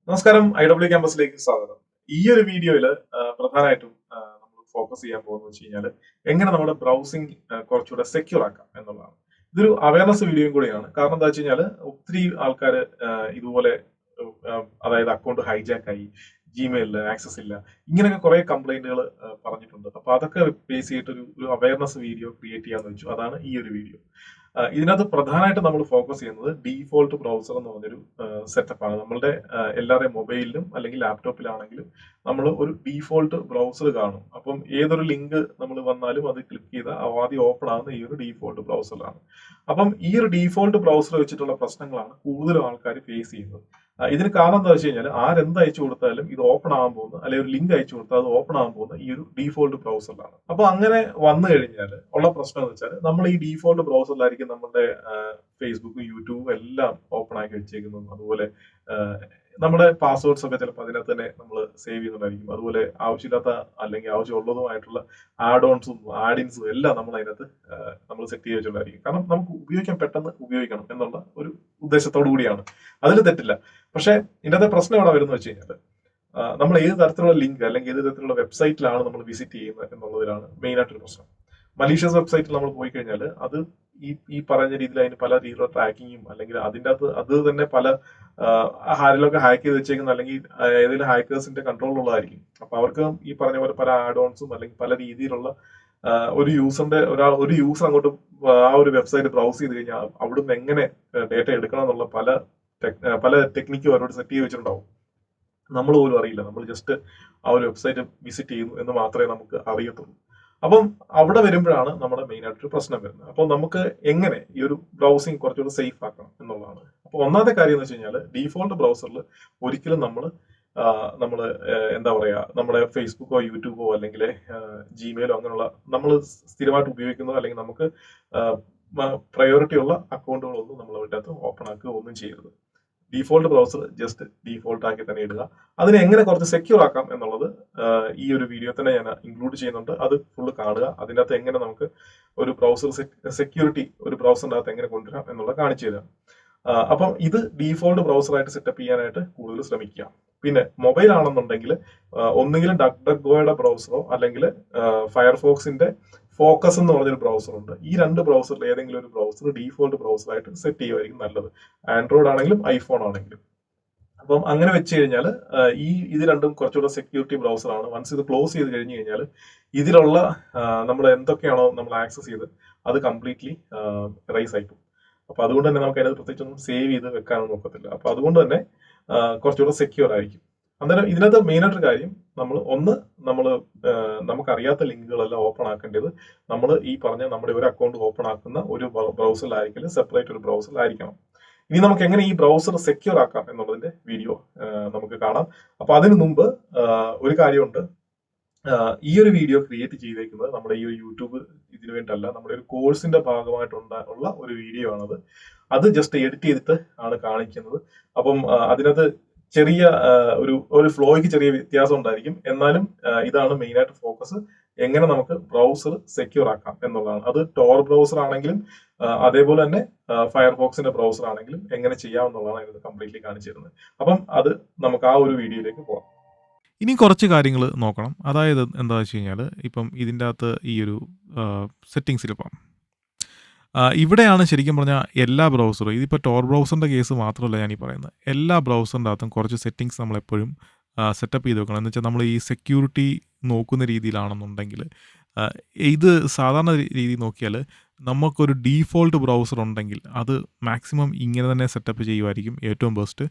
നമസ്കാരം, IWCampusലേക്ക് സ്വാഗതം. ഈ ഒരു വീഡിയോയിൽ പ്രധാനമായിട്ടും നമ്മൾ ഫോക്കസ് ചെയ്യാൻ പോകുന്നത് വെച്ച് കഴിഞ്ഞാൽ എങ്ങനെ നമ്മുടെ ബ്രൗസിംഗ് കുറച്ചുകൂടെ സെക്യൂർ ആക്കാം എന്നുള്ളതാണ്. ഇതൊരു അവയർനെസ് വീഡിയോയും കൂടിയാണ്. കാരണം എന്താ വെച്ച് കഴിഞ്ഞാൽ ഒത്തിരി ആൾക്കാർ ഇതുപോലെ അതായത് അക്കൗണ്ട് ഹൈജാക്ക് ആയി, ജിമെയിലിൽ ആക്സസ് ഇല്ല, ഇങ്ങനെയൊക്കെ കുറെ കംപ്ലൈന്റുകൾ പറഞ്ഞിട്ടുണ്ട്. അപ്പൊ അതൊക്കെ ബേസ് ചെയ്തിട്ട് ഒരു അവയർനെസ് വീഡിയോ ക്രിയേറ്റ് ചെയ്യാന്ന് വെച്ചു. അതാണ് ഈ ഒരു വീഡിയോ. ഇതിനകത്ത് പ്രധാനമായിട്ട് നമ്മൾ ഫോക്കസ് ചെയ്യുന്നത് ഡീഫോൾട്ട് ബ്രൗസർ എന്ന് പറഞ്ഞൊരു സെറ്റപ്പാണ്. നമ്മളുടെ എല്ലാവരുടെയും മൊബൈലിലും അല്ലെങ്കിൽ ലാപ്ടോപ്പിലാണെങ്കിലും നമ്മൾ ഒരു ഡീഫോൾട്ട് ബ്രൗസർ കാണും. അപ്പം ഏതൊരു ലിങ്ക് നമ്മൾ വന്നാലും അത് ക്ലിക്ക് ചെയ്താൽ ആദ്യം ഓപ്പൺ ആകുന്ന ഈ ഒരു ഡീഫോൾട്ട് ബ്രൗസറിലാണ്. അപ്പം ഈ ഒരു ഡീഫോൾട്ട് ബ്രൗസർ വെച്ചിട്ടുള്ള പ്രശ്നങ്ങളാണ് കൂടുതലും ആൾക്കാർ ഫേസ് ചെയ്യുന്നത്. ഇതിന് കാരണം എന്താ വെച്ച് കഴിഞ്ഞാൽ ആരെന്ത് അയച്ചു കൊടുത്താലും ഇത് ഓപ്പൺ ആകാൻ പോകുന്നത്, അല്ലെങ്കിൽ ഒരു ലിങ്ക് അയച്ചു കൊടുത്താൽ അത് ഓപ്പൺ ആകാൻ പോകുന്നത് ഈ ഒരു ഡീഫോൾട്ട് ബ്രൗസറിലാണ്. അപ്പൊ അങ്ങനെ വന്നു കഴിഞ്ഞാൽ ഉള്ള പ്രശ്നം എന്ന് വെച്ചാൽ നമ്മൾ ഈ ഡീഫോൾട്ട് ബ്രൗസറിലായിരിക്കും നമ്മുടെ ഫേസ്ബുക്ക്, യൂട്യൂബ് എല്ലാം ഓപ്പൺ ആക്കി വെച്ചേക്കുന്നതും, അതുപോലെ നമ്മുടെ പാസ്വേഡ്സ് ഒക്കെ ചിലപ്പോൾ അതിനകത്ത് തന്നെ നമ്മൾ സേവ് ചെയ്യുന്നുണ്ടായിരിക്കും. അതുപോലെ ആവശ്യമില്ലാത്ത അല്ലെങ്കിൽ ആവശ്യമുള്ളതുമായിട്ടുള്ള ആഡ് ഓൺസും ആഡിൻസും എല്ലാം നമ്മൾ അതിനകത്ത് നമ്മൾ സെറ്റ് ചെയ്ത് വെച്ചിട്ടുണ്ടായിരിക്കും. കാരണം നമുക്ക് ഉപയോഗിക്കാൻ പെട്ടെന്ന് ഉപയോഗിക്കണം എന്നുള്ള ഒരു ഉദ്ദേശത്തോടു കൂടിയാണ്. അതിൽ തെറ്റില്ല. പക്ഷെ ഇതിനകത്തെ പ്രശ്നം എവിടെ വരുന്ന വെച്ച് കഴിഞ്ഞാൽ നമ്മൾ ഏത് തരത്തിലുള്ള ലിങ്ക് അല്ലെങ്കിൽ ഏത് തരത്തിലുള്ള വെബ്സൈറ്റിലാണ് നമ്മൾ വിസിറ്റ് ചെയ്യുന്നത് എന്നുള്ളതിലാണ് മെയിൻ ആയിട്ടൊരു പ്രശ്നം. മലീഷ്യസ് വെബ്സൈറ്റിൽ നമ്മൾ പോയി കഴിഞ്ഞാൽ അത് ഈ പറഞ്ഞ രീതിയിൽ അതിന് പല രീതിയിലുള്ള ട്രാക്കിങ്ങും, അല്ലെങ്കിൽ അതിൻ്റെ അകത്ത് അത് തന്നെ പല ആരിലൊക്കെ ഹാക്ക് ചെയ്ത് വെച്ചേക്കുന്ന അല്ലെങ്കിൽ ഏതെങ്കിലും ഹാക്കേഴ്സിന്റെ കൺട്രോളുള്ളതായിരിക്കും. അപ്പൊ അവർക്ക് ഈ പറഞ്ഞ പോലെ പല ആഡ് ഓൺസും അല്ലെങ്കിൽ പല രീതിയിലുള്ള ഒരു യൂസർ അങ്ങോട്ട് ആ ഒരു വെബ്സൈറ്റ് ബ്രൗസ് ചെയ്ത് കഴിഞ്ഞാൽ അവിടുന്ന് എങ്ങനെ ഡേറ്റ എടുക്കണം എന്നുള്ള പല ടെക്നിക്കും അവരോട് സെറ്റ് ചെയ്ത് വെച്ചിട്ടുണ്ടാവും. നമ്മൾ പോലും അറിയില്ല. നമ്മൾ ജസ്റ്റ് ആ ഒരു വെബ്സൈറ്റ് വിസിറ്റ് ചെയ്യുന്നു എന്ന് മാത്രമേ നമുക്ക് അറിയത്തുള്ളൂ. അപ്പം അവിടെ വരുമ്പോഴാണ് നമ്മുടെ മെയിൻ ആയിട്ടൊരു പ്രശ്നം വരുന്നത്. അപ്പോൾ നമുക്ക് എങ്ങനെ ഈ ഒരു ബ്രൗസിങ് കുറച്ചുകൂടി സേഫ് ആക്കണം എന്നുള്ളതാണ്. അപ്പോൾ ഒന്നാമത്തെ കാര്യം എന്ന് വെച്ച് കഴിഞ്ഞാൽ ഡീഫോൾട്ട് ബ്രൗസറിൽ ഒരിക്കലും നമ്മൾ എന്താ പറയാ, നമ്മുടെ ഫേസ്ബുക്കോ യൂട്യൂബോ അല്ലെങ്കിൽ ജിമെയിലോ അങ്ങനെയുള്ള നമ്മൾ സ്ഥിരമായിട്ട് ഉപയോഗിക്കുന്നതോ അല്ലെങ്കിൽ നമുക്ക് പ്രയോറിറ്റി ഉള്ള അക്കൗണ്ടുകളൊന്നും നമ്മൾ അതിൻ്റെ അകത്ത് ഓപ്പൺ ആക്കുക ഒന്നും ചെയ്യരുത്. ഡീഫോൾട്ട് ബ്രൗസർ ജസ്റ്റ് ഡീഫോൾട്ട് ആക്കി തന്നെ ഇടുക. അതിനെ എങ്ങനെ കുറച്ച് സെക്യൂർ ആക്കാം എന്നുള്ളത് ഈ ഒരു വീഡിയോ തന്നെ ഞാൻ ഇൻക്ലൂഡ് ചെയ്യുന്നുണ്ട്. അത് ഫുള്ള് കാണുക. അതിൻ്റെ അകത്ത് എങ്ങനെ നമുക്ക് ഒരു ബ്രൗസർ സെക്യൂരിറ്റി ഒരു ബ്രൗസറിൻ്റെ അകത്ത് എങ്ങനെ കൊണ്ടുവരാം എന്നുള്ളത് കാണിച്ചു തരാം. അപ്പം ഇത് ഡീഫോൾട്ട് ബ്രൗസറായിട്ട് സെറ്റപ്പ് ചെയ്യാനായിട്ട് കൂടുതൽ ശ്രമിക്കുക. പിന്നെ മൊബൈൽ ആണെന്നുണ്ടെങ്കിൽ ഒന്നുകിലും ഡക്ക് ബ്രൗസറോ അല്ലെങ്കിൽ ഫയർഫോക്സിന്റെ ഫോക്കസ് എന്ന് പറഞ്ഞൊരു ബ്രൗസർ ഉണ്ട്. ഈ രണ്ട് ബ്രൗസറിൽ ഏതെങ്കിലും ഒരു ബ്രൗസർ ഡീഫോൾട്ട് ബ്രൗസറായിട്ട് സെറ്റ് ചെയ്യുമായിരിക്കും നല്ലത്. ആൻഡ്രോയിഡ് ആണെങ്കിലും ഐഫോൺ ആണെങ്കിലും. അപ്പം അങ്ങനെ വെച്ച് കഴിഞ്ഞാൽ ഇത് രണ്ടും കുറച്ചുകൂടെ സെക്യൂരിറ്റി ബ്രൗസറാണ്. വൺസ് ഇത് ക്ലോസ് ചെയ്ത് കഴിഞ്ഞ് കഴിഞ്ഞാൽ ഇതിലുള്ള നമ്മൾ എന്തൊക്കെയാണോ നമ്മൾ ആക്സസ് ചെയ്ത് അത് കംപ്ലീറ്റ്ലി റൈസ് ആയിപ്പോകും. അപ്പൊ അതുകൊണ്ട് തന്നെ നമുക്ക് അതിനകത്ത് പ്രത്യേകിച്ചൊന്നും സേവ് ചെയ്ത് വെക്കാനൊന്നും നോക്കത്തില്ല. അപ്പൊ അതുകൊണ്ട് തന്നെ കുറച്ചുകൂടെ സെക്യൂർ ആയിരിക്കും. അന്നേരം ഇതിനകത്ത് മെയിനായിട്ടൊരു കാര്യം, നമ്മൾ നമുക്കറിയാത്ത ലിങ്കുകളെല്ലാം ഓപ്പൺ ആക്കേണ്ടത് നമ്മൾ ഈ പറഞ്ഞ നമ്മുടെ ഒരു അക്കൗണ്ട് ഓപ്പൺ ആക്കുന്ന ഒരു ബ്രൗസറിലായിരിക്കും, സെപ്പറേറ്റ് ഒരു ബ്രൗസറിലായിരിക്കണം. ഇനി നമുക്ക് എങ്ങനെ ഈ ബ്രൗസർ സെക്യൂർ ആക്കാം എന്നുള്ളതിന്റെ വീഡിയോ നമുക്ക് കാണാം. അപ്പൊ അതിനു മുമ്പ് ഒരു കാര്യമുണ്ട്. ഈ ഒരു വീഡിയോ ക്രിയേറ്റ് ചെയ്തേക്കുന്നത് നമ്മുടെ ഈ ഒരു യൂട്യൂബ് ഇതിനു വേണ്ടിയല്ല, നമ്മുടെ ഒരു കോഴ്സിന്റെ ഭാഗമായിട്ടുള്ള ഒരു വീഡിയോ ആണത്. അത് ജസ്റ്റ് എഡിറ്റ് ചെയ്തിട്ട് ആണ് കാണിക്കുന്നത്. അപ്പം അതിനകത്ത് ചെറിയ ഒരു ഫ്ലോയ്ക്ക് ചെറിയ വ്യത്യാസം ഉണ്ടായിരിക്കും. എന്നാലും ഇതാണ് മെയിൻ ആയിട്ട് ഫോക്കസ്. എങ്ങനെ നമുക്ക് ബ്രൗസർ സെക്യൂർ ആക്കാം എന്നുള്ളതാണ്. അത് ടോർ ബ്രൗസർ ആണെങ്കിലും അതേപോലെ തന്നെ ഫയർഫോക്സിന്റെ ബ്രൗസർ ആണെങ്കിലും എങ്ങനെ ചെയ്യാമെന്നുള്ളതാണ് ഇത് കംപ്ലീറ്റ്ലി കാണിച്ചു തരുന്നത്. അപ്പം അത് നമുക്ക് ആ ഒരു വീഡിയോയിലേക്ക് പോകാം. ഇനി കുറച്ച് കാര്യങ്ങൾ നോക്കണം. അതായത് എന്താ വെച്ച് കഴിഞ്ഞാൽ, ഇപ്പം ഇതിൻ്റെ അകത്ത് ഈ ഒരു സെറ്റിങ്സിൽ പോകാം. ഇവിടെയാണ് ശരിക്കും പറഞ്ഞാൽ എല്ലാ ബ്രൗസറും, ഇതിപ്പോൾ ടോർ ബ്രൗസറിൻ്റെ കേസ് മാത്രമല്ല ഞാനീ പറയുന്നത്, എല്ലാ ബ്രൗസറിൻ്റെ അകത്തും കുറച്ച് സെറ്റിങ്സ് നമ്മളെപ്പോഴും സെറ്റപ്പ് ചെയ്ത് വെക്കണം. എന്ന് വെച്ചാൽ നമ്മൾ ഈ സെക്യൂരിറ്റി നോക്കുന്ന രീതിയിലാണെന്നുണ്ടെങ്കിൽ, ഇത് സാധാരണ രീതി നോക്കിയാൽ നമുക്കൊരു ഡീഫോൾട്ട് ബ്രൗസർ ഉണ്ടെങ്കിൽ അത് മാക്സിമം ഇങ്ങനെ തന്നെ സെറ്റപ്പ് ചെയ്യുമായിരിക്കും ഏറ്റവും ബെസ്റ്റ്.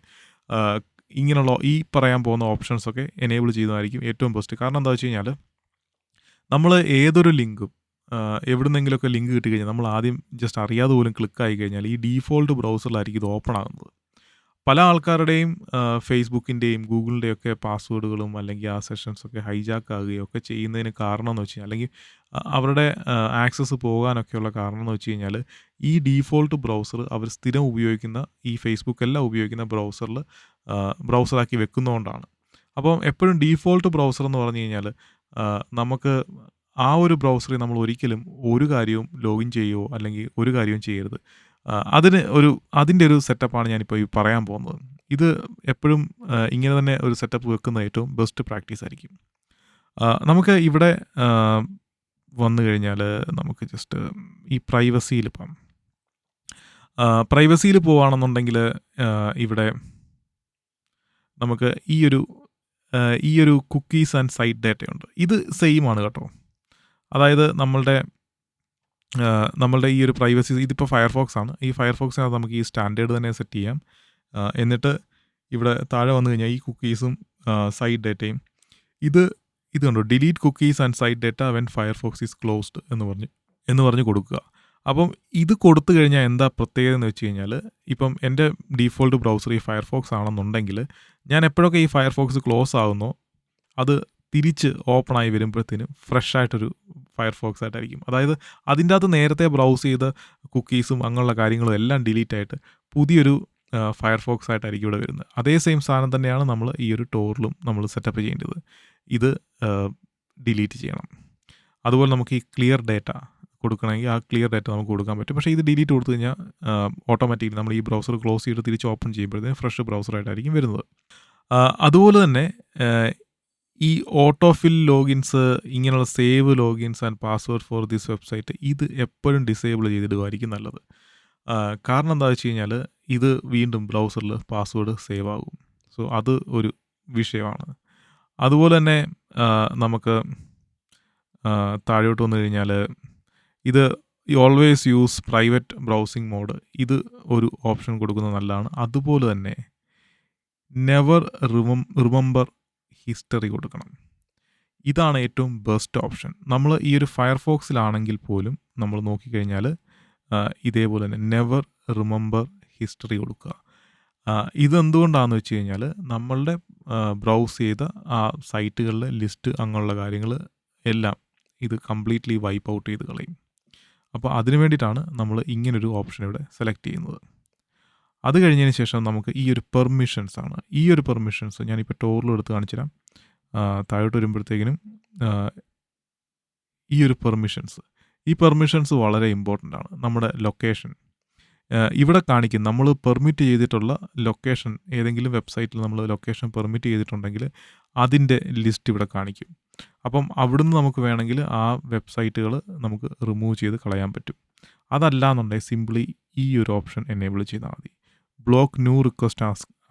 ഇങ്ങനെയുള്ള ഈ പറയാൻ പോകുന്ന ഓപ്ഷൻസൊക്കെ എനേബിൾ ചെയ്യുന്നതായിരിക്കും ഏറ്റവും ബെസ്റ്റ്. കാരണം എന്താ വെച്ച് കഴിഞ്ഞാൽ, നമ്മൾ ഏതൊരു ലിങ്കും എവിടുന്നെങ്കിലുമൊക്കെ ലിങ്ക് കിട്ടിക്കഴിഞ്ഞാൽ നമ്മൾ ആദ്യം ജസ്റ്റ് അറിയാതെ പോലും ക്ലിക്കായി കഴിഞ്ഞാൽ ഈ ഡീഫോൾട്ട് ബ്രൗസറിലായിരിക്കും ഇത് ഓപ്പൺ ആകുന്നത്. പല ആൾക്കാരുടെയും ഫേസ്ബുക്കിൻ്റെയും ഗൂഗിളിൻ്റെയൊക്കെ പാസ്വേഡുകളും അല്ലെങ്കിൽ ആ സെഷൻസൊക്കെ ഹൈജാക്ക് ആകുകയോ ഒക്കെ ചെയ്യുന്നതിന് കാരണം എന്ന് വെച്ച് കഴിഞ്ഞാൽ, അല്ലെങ്കിൽ അവരുടെ ആക്സസ് പോകാനൊക്കെയുള്ള കാരണം എന്ന് വെച്ച് കഴിഞ്ഞാൽ, ഈ ഡീഫോൾട്ട് ബ്രൗസർ അവർ സ്ഥിരം ഉപയോഗിക്കുന്ന ഈ ഫേസ്ബുക്ക് എല്ലാം ഉപയോഗിക്കുന്ന ബ്രൗസറാക്കി വെക്കുന്നതുകൊണ്ടാണ്. അപ്പം എപ്പോഴും ഡീഫോൾട്ട് ബ്രൗസർ എന്ന് പറഞ്ഞു കഴിഞ്ഞാൽ നമുക്ക് ആ ഒരു ബ്രൗസറിൽ നമ്മൾ ഒരിക്കലും ഒരു കാര്യവും ലോഗിൻ ചെയ്യുകയോ അല്ലെങ്കിൽ ഒരു കാര്യവും ചെയ്യരുത്. അതിൻ്റെ ഒരു സെറ്റപ്പാണ് ഞാനിപ്പോൾ ഈ പറയാൻ പോകുന്നത്. ഇത് എപ്പോഴും ഇങ്ങനെ തന്നെ ഒരു സെറ്റപ്പ് വെക്കുന്നത് ഏറ്റവും ബെസ്റ്റ് പ്രാക്ടീസ് ആയിരിക്കും. നമുക്ക് ഇവിടെ വന്നു കഴിഞ്ഞാൽ നമുക്ക് ജസ്റ്റ് ഈ പ്രൈവസിയിൽ പോകാം. പ്രൈവസിയിൽ പോവുകയാണെന്നുണ്ടെങ്കിൽ ഇവിടെ നമുക്ക് ഈ ഒരു കുക്കീസ് ആൻഡ് സൈറ്റ് ഡാറ്റയുണ്ട്. ഇത് സെയിം ആണ് കേട്ടോ. അതായത് നമ്മളുടെ ഈ ഒരു പ്രൈവസി ഇതിപ്പോൾ ഫയർഫോക്സ് ആണ്. ഈ ഫയർഫോക്സിനകത്ത് നമുക്ക് ഈ സ്റ്റാൻഡേർഡ് തന്നെ സെറ്റ് ചെയ്യാം. എന്നിട്ട് ഇവിടെ താഴെ വന്നു കഴിഞ്ഞാൽ ഈ കുക്കീസും സൈറ്റ് ഡാറ്റയും ഇത് കണ്ടോ, delete cookies and site data when Firefox is closed എന്ന് പറഞ്ഞ് കൊടുക്കുക. അപ്പം ഇത് കൊടുത്തു കഴിഞ്ഞാൽ എന്താ പ്രത്യേകത എന്ന് വെച്ച് കഴിഞ്ഞാൽ, ഇപ്പം എൻ്റെ ഡീഫോൾട്ട് ബ്രൗസർ ഈ ഫയർഫോക്സ് ആണെന്നുണ്ടെങ്കിൽ ഞാൻ എപ്പോഴൊക്കെ ഈ ഫയർഫോക്സ് ക്ലോസ് ആകുന്നോ അത് തിരിച്ച് ഓപ്പണായി വരുമ്പോഴത്തേനും ഫ്രഷ് ആയിട്ടൊരു ഫയർഫോക്സ് ആയിട്ടായിരിക്കും. അതായത് അതിൻ്റെ അകത്ത് നേരത്തെ ബ്രൗസ് ചെയ്ത കുക്കീസും അങ്ങനെയുള്ള കാര്യങ്ങളും എല്ലാം ഡിലീറ്റ് ആയിട്ട് പുതിയൊരു ഫയർഫോക്സ് ആയിട്ടായിരിക്കും ഇവിടെ വരുന്നത്. അതേ സെയിം സാധനം തന്നെയാണ് നമ്മൾ ഈ ഒരു ടോറിലും നമ്മൾ സെറ്റപ്പ് ചെയ്യേണ്ടത്. ഇത് ഡിലീറ്റ് ചെയ്യണം. അതുപോലെ നമുക്ക് ഈ ക്ലിയർ ഡാറ്റ കൊടുക്കണമെങ്കിൽ ആ ക്ലിയർ ഡാറ്റ നമുക്ക് കൊടുക്കാൻ പറ്റും. പക്ഷേ ഇത് ഡിലീറ്റ് കൊടുത്തു കഴിഞ്ഞാൽ ഓട്ടോമാറ്റിക്കലി നമ്മൾ ഈ ബ്രൗസർ ക്ലോസ് ചെയ്തിട്ട് തിരിച്ച് ഓപ്പൺ ചെയ്യുമ്പോഴത്തേന് ഫ്രഷ് ബ്രൗസറായിട്ടായിരിക്കും വരുന്നത്. അതുപോലെ തന്നെ ഈ ഓട്ടോഫിൽ ലോഗിൻസ്, ഇങ്ങനെയുള്ള save logins and password for this website ഇത് എപ്പോഴും ഡിസേബിൾ ചെയ്തിടുമായിരിക്കും നല്ലത്. കാരണം എന്താ വെച്ച് കഴിഞ്ഞാൽ ഇത് വീണ്ടും ബ്രൗസറിൽ പാസ്വേഡ് സേവ് ആകും. സോ അത് ഒരു വിഷയമാണ്. അതുപോലെ തന്നെ നമുക്ക് താഴോട്ട് വന്നു കഴിഞ്ഞാൽ ഇത് always use private browsing mode, ഇത് ഒരു ഓപ്ഷൻ കൊടുക്കുന്നത് നല്ലതാണ്. അതുപോലെ തന്നെ നെവർ റിമെമ്പർ ഹിസ്റ്ററി കൊടുക്കണം. ഇതാണ് ഏറ്റവും ബെസ്റ്റ് ഓപ്ഷൻ. നമ്മൾ ഈ ഒരു ഫയർഫോക്സിലാണെങ്കിൽ പോലും നമ്മൾ നോക്കിക്കഴിഞ്ഞാൽ ഇതേപോലെ തന്നെ നെവർ റിമെമ്പർ ഹിസ്റ്ററി കൊടുക്കുക. ഇതെന്തുകൊണ്ടാണെന്ന് വെച്ച് കഴിഞ്ഞാൽ നമ്മളുടെ ബ്രൗസ് ചെയ്ത ആ സൈറ്റുകളിലെ ലിസ്റ്റ് അങ്ങനെയുള്ള കാര്യങ്ങൾ എല്ലാം ഇത് കംപ്ലീറ്റ്ലി വൈപ്പ് ഔട്ട് ചെയ്ത് കളയും. അപ്പോൾ അതിന് വേണ്ടിയിട്ടാണ് നമ്മൾ ഇങ്ങനൊരു ഓപ്ഷൻ ഇവിടെ സെലക്ട് ചെയ്യുന്നത്. അത് കഴിഞ്ഞതിന് ശേഷം നമുക്ക് ഈ ഒരു പെർമിഷൻസ് ആണ്. ഈ ഒരു പെർമിഷൻസ് ഞാനിപ്പോൾ ടോറിലും എടുത്ത് കാണിച്ചു തരാം. താഴോട്ട് വരുമ്പോഴത്തേക്കിനും ഈ ഒരു ഈ പെർമിഷൻസ് വളരെ ഇമ്പോർട്ടൻ്റ് ആണ്. നമ്മുടെ ലൊക്കേഷൻ ഇവിടെ കാണിക്കും. നമ്മൾ പെർമിറ്റ് ചെയ്തിട്ടുള്ള ലൊക്കേഷൻ, ഏതെങ്കിലും വെബ്സൈറ്റിൽ നമ്മൾ ലൊക്കേഷൻ പെർമിറ്റ് ചെയ്തിട്ടുണ്ടെങ്കിൽ അതിൻ്റെ ലിസ്റ്റ് ഇവിടെ കാണിക്കും. അപ്പം അവിടുന്ന് നമുക്ക് വേണമെങ്കിൽ ആ വെബ്സൈറ്റുകൾ നമുക്ക് റിമൂവ് ചെയ്ത് കളയാൻ പറ്റും. അതല്ല എന്നുണ്ടെങ്കിൽ സിംപ്ലി ഈ ഒരു ഓപ്ഷൻ എനേബിൾ ചെയ്താൽ മതി. Block new request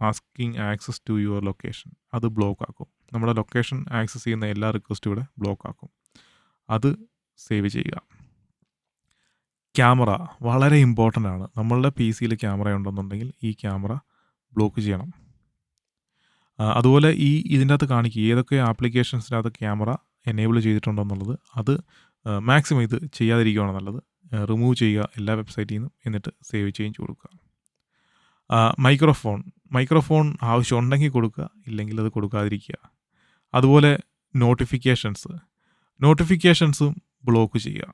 asking access to your location, അത് ബ്ലോക്ക് ആക്കും. നമ്മുടെ ലൊക്കേഷൻ ആക്സസ് ചെയ്യുന്ന എല്ലാ റിക്വസ്റ്റും ഇവിടെ ബ്ലോക്ക് ആക്കും. അത് സേവ് ചെയ്യുക. ക്യാമറ വളരെ ഇമ്പോർട്ടൻ്റ് ആണ്. നമ്മളുടെ പി സിയിൽ ക്യാമറ ഉണ്ടെന്നുണ്ടെങ്കിൽ ഈ ക്യാമറ ബ്ലോക്ക് ചെയ്യണം. അതുപോലെ ഇതിൻ്റെ അകത്ത് കാണിക്കുക ഏതൊക്കെ ആപ്ലിക്കേഷൻസിനകത്ത് ക്യാമറ എനേബിൾ ചെയ്തിട്ടുണ്ടെന്നുള്ളത്. അത് മാക്സിമം ഇത് ചെയ്യാതിരിക്കുകയാണ് നല്ലത്. റിമൂവ് ചെയ്യുക എല്ലാ വെബ്സൈറ്റിൽ നിന്നും, എന്നിട്ട് സേവ് ചേഞ്ച് കൊടുക്കുക. മൈക്രോഫോൺ ആവശ്യമുണ്ടെങ്കിൽ കൊടുക്കുക, ഇല്ലെങ്കിൽ അത് കൊടുക്കാതിരിക്കുക. അതുപോലെ നോട്ടിഫിക്കേഷൻസും ബ്ലോക്ക് ചെയ്യുക.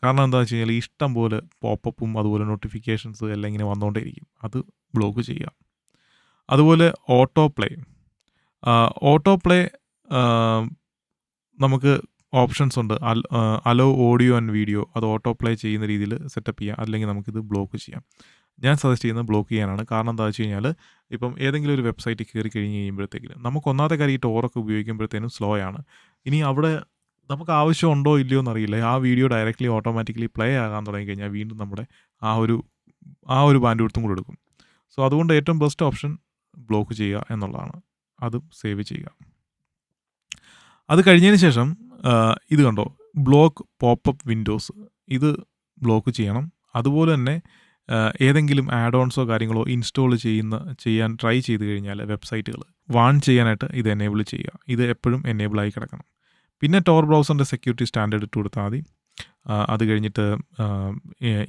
കാരണം എന്താ വെച്ച് കഴിഞ്ഞാൽ ഇഷ്ടം പോലെ പോപ്പപ്പും അതുപോലെ നോട്ടിഫിക്കേഷൻസ് എല്ലാം ഇങ്ങനെ വന്നുകൊണ്ടേയിരിക്കും. അത് ബ്ലോക്ക് ചെയ്യുക. അതുപോലെ ഓട്ടോ പ്ലേ നമുക്ക് ഓപ്ഷൻസ് ഉണ്ട്. അലോ ഓഡിയോ ആൻഡ് വീഡിയോ, അത് ഓട്ടോ പ്ലേ ചെയ്യുന്ന രീതിയിൽ സെറ്റപ്പ് ചെയ്യാം. അല്ലെങ്കിൽ നമുക്കിത് ബ്ലോക്ക് ചെയ്യാം. ഞാൻ സജസ്റ്റ് ചെയ്യുന്നത് ബ്ലോക്ക് ചെയ്യാനാണ്. കാരണം എന്താ വെച്ച് കഴിഞ്ഞാൽ ഇപ്പം ഏതെങ്കിലും ഒരു വെബ്സൈറ്റിൽ കയറി കഴിഞ്ഞ് കഴിയുമ്പോഴത്തേക്കിന് നമുക്ക് ഒന്നാമത്തെ കാര്യം ഈ ടോറൊക്കെ ഉപയോഗിക്കുമ്പോഴത്തേനും സ്ലോ ആണ്. ഇനി അവിടെ നമുക്ക് ആവശ്യമുണ്ടോ ഇല്ലയോ എന്നറിയില്ല. ആ വീഡിയോ ഡയറക്റ്റ്ലി ഓട്ടോമാറ്റിക്കലി പ്ലേ ആകാൻ തുടങ്ങിക്കഴിഞ്ഞാൽ വീണ്ടും നമ്മുടെ ആ ഒരു ബാൻഡ് വിഡ്ത്തും കൂടെ എടുക്കും. സോ അതുകൊണ്ട് ഏറ്റവും ബെസ്റ്റ് ഓപ്ഷൻ ബ്ലോക്ക് ചെയ്യുക എന്നുള്ളതാണ്. അതും സേവ് ചെയ്യുക. അത് കഴിഞ്ഞതിന് ശേഷം ഇത് കണ്ടോ, ബ്ലോക്ക് പോപ്പപ്പ് വിൻഡോസ്, ഇത് ബ്ലോക്ക് ചെയ്യണം. അതുപോലെ തന്നെ ഏതെങ്കിലും ആഡ് ഓൺസോ കാര്യങ്ങളോ ഇൻസ്റ്റാൾ ചെയ്യാൻ ട്രൈ ചെയ്ത് കഴിഞ്ഞാൽ വെബ്സൈറ്റുകൾ വാൺ ചെയ്യാനായിട്ട് ഇത് എനേബിൾ ചെയ്യുക. ഇത് എപ്പോഴും എനേബിളായി കിടക്കണം. പിന്നെ ടോർ ബ്രൗസറിൻ്റെ സെക്യൂരിറ്റി സ്റ്റാൻഡേർഡ് ഇട്ട് കൊടുത്താൽ മതി. അത് കഴിഞ്ഞിട്ട്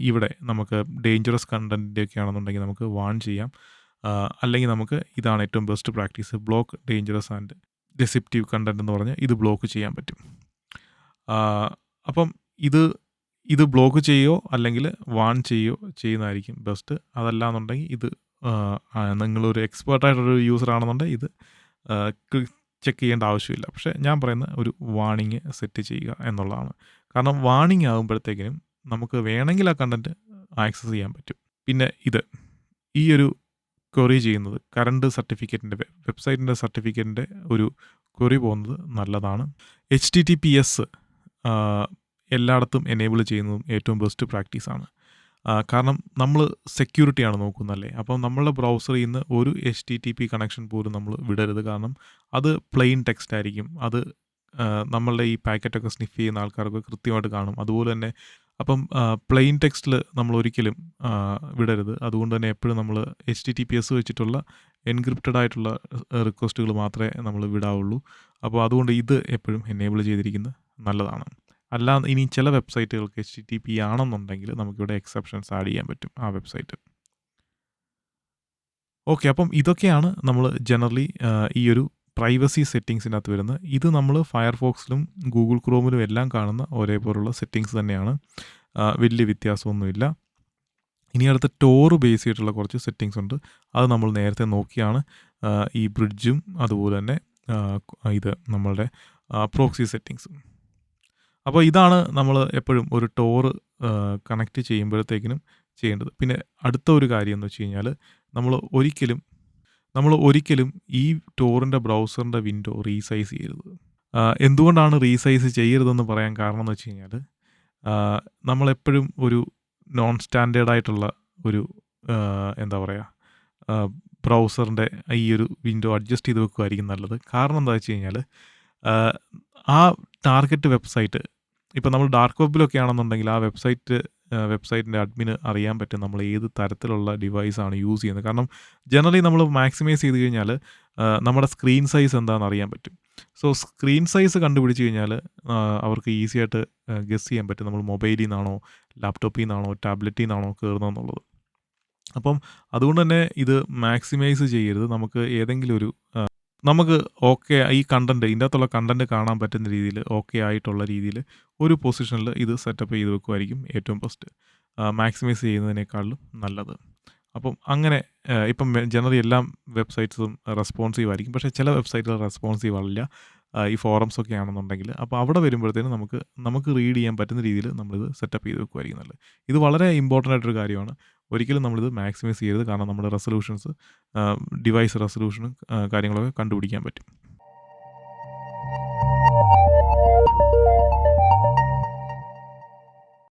ഇവിടെ നമുക്ക് ഡേഞ്ചറസ് കണ്ടൻറ്റിൻ്റെയൊക്കെ ആണെന്നുണ്ടെങ്കിൽ നമുക്ക് വാൺ ചെയ്യാം. അല്ലെങ്കിൽ നമുക്ക് ഇതാണ് ഏറ്റവും best practice, block dangerous and deceptive content എന്ന് പറഞ്ഞ് ഇത് ബ്ലോക്ക് ചെയ്യാൻ പറ്റും. അപ്പം ഇത് ബ്ലോക്ക് ചെയ്യുകയോ അല്ലെങ്കിൽ വാൺ ചെയ്യുകയോ ചെയ്യുന്നതായിരിക്കും ബെസ്റ്റ്. അതല്ല എന്നുണ്ടെങ്കിൽ ഇത് നിങ്ങളൊരു എക്സ്പേർട്ടായിട്ടൊരു യൂസർ ആണെന്നുണ്ടെങ്കിൽ ഇത് ചെക്ക് ചെയ്യേണ്ട ആവശ്യമില്ല. പക്ഷേ ഞാൻ പറയുന്ന ഒരു വാണിങ് സെറ്റ് ചെയ്യുക എന്നുള്ളതാണ്. കാരണം വാണിങ് ആകുമ്പോഴത്തേക്കിനും നമുക്ക് വേണമെങ്കിൽ ആ കണ്ടൻറ്റ് ആക്സസ് ചെയ്യാൻ പറ്റും. പിന്നെ ഈ ഒരു ക്വറി ചെയ്യുന്നത് കറണ്ട് സർട്ടിഫിക്കറ്റിൻ്റെ വെബ്സൈറ്റിൻ്റെ സർട്ടിഫിക്കറ്റിൻ്റെ ഒരു ക്വറി പോകുന്നത് നല്ലതാണ്. HTTPS എല്ലായിടത്തും എനേബിൾ ചെയ്യുന്നതും ഏറ്റവും ബെസ്റ്റ് പ്രാക്ടീസാണ്. കാരണം നമ്മൾ സെക്യൂരിറ്റിയാണ് നോക്കുന്നതല്ലേ. അപ്പം നമ്മളുടെ ബ്രൗസറിൽ നിന്ന് ഒരു HTTP കണക്ഷൻ പോലും നമ്മൾ വിടരുത്. കാരണം അത് പ്ലെയിൻ ടെക്സ്റ്റ് ആയിരിക്കും. അത് നമ്മളുടെ ഈ പാക്കറ്റൊക്കെ സ്നിഫ് ചെയ്യുന്ന ആൾക്കാർക്ക് കൃത്യമായിട്ട് കാണും. അതുപോലെ തന്നെ അപ്പം പ്ലെയിൻ ടെക്സ്റ്റിൽ നമ്മൾ ഒരിക്കലും വിടരുത്. അതുകൊണ്ട് തന്നെ എപ്പോഴും നമ്മൾ HTTPS വെച്ചിട്ടുള്ള എൻക്രിപ്റ്റഡ് ആയിട്ടുള്ള റിക്വസ്റ്റുകൾ മാത്രമേ നമ്മൾ വിടാവുള്ളൂ. അപ്പോൾ അതുകൊണ്ട് ഇത് എപ്പോഴും എനേബിൾ ചെയ്തിരിക്കുന്നത് നല്ലതാണ്. ഇനി ചില വെബ്സൈറ്റുകൾക്ക് HTTP ആണെന്നുണ്ടെങ്കിൽ നമുക്കിവിടെ എക്സെപ്ഷൻസ് ആഡ് ചെയ്യാൻ പറ്റും ആ വെബ്സൈറ്റ്. ഓക്കെ, അപ്പം ഇതൊക്കെയാണ് നമ്മൾ ജനറലി ഈ ഒരു പ്രൈവസി സെറ്റിങ്സിനകത്ത് വരുന്നത്. ഇത് നമ്മൾ ഫയർഫോക്സിലും ഗൂഗിൾ ക്രോമിലും എല്ലാം കാണുന്ന ഒരേപോലുള്ള സെറ്റിങ്സ് തന്നെയാണ്. വലിയ വ്യത്യാസമൊന്നുമില്ല. ഇനി അടുത്ത ടോർ ബേസ് ചെയ്തിട്ടുള്ള കുറച്ച് സെറ്റിങ്സ് ഉണ്ട്. അത് നമ്മൾ നേരത്തെ നോക്കിയാണ്. ഈ ബ്രിഡ്ജും അതുപോലെ തന്നെ ഇത് നമ്മളുടെ പ്രോക്സി സെറ്റിങ്സും. അപ്പോൾ ഇതാണ് നമ്മൾ എപ്പോഴും ഒരു ടോർ കണക്റ്റ് ചെയ്യുമ്പോഴത്തേക്കിനും ചെയ്യേണ്ടത്. പിന്നെ അടുത്ത ഒരു കാര്യം എന്ന് വെച്ച് കഴിഞ്ഞാൽ നമ്മൾ ഒരിക്കലും ഈ ടോറിൻ്റെ ബ്രൗസറിൻ്റെ വിൻഡോ റീസൈസ് ചെയ്യരുത്. എന്തുകൊണ്ടാണ് റീസൈസ് ചെയ്യരുതെന്ന് പറയാൻ കാരണം എന്ന് വെച്ച് കഴിഞ്ഞാൽ നമ്മളെപ്പോഴും ഒരു നോൺ സ്റ്റാൻഡേർഡ് ആയിട്ടുള്ള ഒരു എന്താ പറയുക ബ്രൗസറിൻ്റെ ഈ ഒരു വിൻഡോ അഡ്ജസ്റ്റ് ചെയ്ത് വെക്കുമായിരിക്കും നല്ലത്. കാരണം എന്താ വെച്ച് കഴിഞ്ഞാൽ ആ ടാർഗറ്റ് വെബ്സൈറ്റ് ഇപ്പോൾ നമ്മൾ ഡാർക്ക് വെബിലൊക്കെ ആണെന്നുണ്ടെങ്കിൽ ആ വെബ്സൈറ്റിൻ്റെ അഡ്മിന് അറിയാൻ പറ്റും നമ്മൾ ഏത് തരത്തിലുള്ള ഡിവൈസാണ് യൂസ് ചെയ്യുന്നത്. കാരണം ജനറലി നമ്മൾ മാക്സിമൈസ് ചെയ്ത് കഴിഞ്ഞാൽ നമ്മുടെ സ്ക്രീൻ സൈസ് എന്താണെന്ന് അറിയാൻ പറ്റും. സോ സ്ക്രീൻ സൈസ് കണ്ടുപിടിച്ച് കഴിഞ്ഞാൽ അവർക്ക് ഈസി ആയിട്ട് ഗസ് ചെയ്യാൻ പറ്റും നമ്മൾ മൊബൈലിൽ നിന്നാണോ ലാപ്ടോപ്പിൽ നിന്നാണോ ടാബ്ലറ്റിൽ നിന്നാണോ കയറുന്നതെന്നുള്ളത്. അപ്പം അതുകൊണ്ട് തന്നെ ഇത് മാക്സിമൈസ് ചെയ്യരുത്. നമുക്ക് ഏതെങ്കിലും ഒരു നമുക്ക് ഓക്കെ ഈ കണ്ടൻറ്റ് ഇതിൻ്റെ അകത്തുള്ള കണ്ടൻറ്റ് കാണാൻ പറ്റുന്ന രീതിയിൽ ഓക്കെ ആയിട്ടുള്ള രീതിയിൽ ഒരു പൊസിഷനിൽ ഇത് സെറ്റപ്പ് ചെയ്ത് വെക്കുമായിരിക്കും ഏറ്റവും ബെസ്റ്റ്. മാക്സിമൈസ് ചെയ്യുന്നതിനേക്കാളും നല്ലത്. അപ്പം അങ്ങനെ ഇപ്പം ജനറലി എല്ലാ വെബ്സൈറ്റ്സും റെസ്പോൺസീവ് ആയിരിക്കും. പക്ഷേ ചില വെബ്സൈറ്റുകൾ റെസ്പോൺസീവ് അല്ല. ഈ ഫോറംസൊക്കെ ആണെന്നുണ്ടെങ്കിൽ അപ്പോൾ അവിടെ വരുമ്പോഴത്തേനും നമുക്ക് റീഡ് ചെയ്യാൻ പറ്റുന്ന രീതിയിൽ നമ്മളിത് സെറ്റപ്പ് ചെയ്ത് വെക്കുമായിരിക്കും നല്ലത്. ഇത് വളരെ ഇമ്പോർട്ടൻ്റ് ആയിട്ടൊരു കാര്യമാണ്. ഒരിക്കലും നമ്മളിത് മാക്സിമൈസ് ചെയ്യരുത്. കാരണം നമ്മുടെ ഡിവൈസ് റെസൊല്യൂഷനും കാര്യങ്ങളൊക്കെ കണ്ടുപിടിക്കാൻ പറ്റും.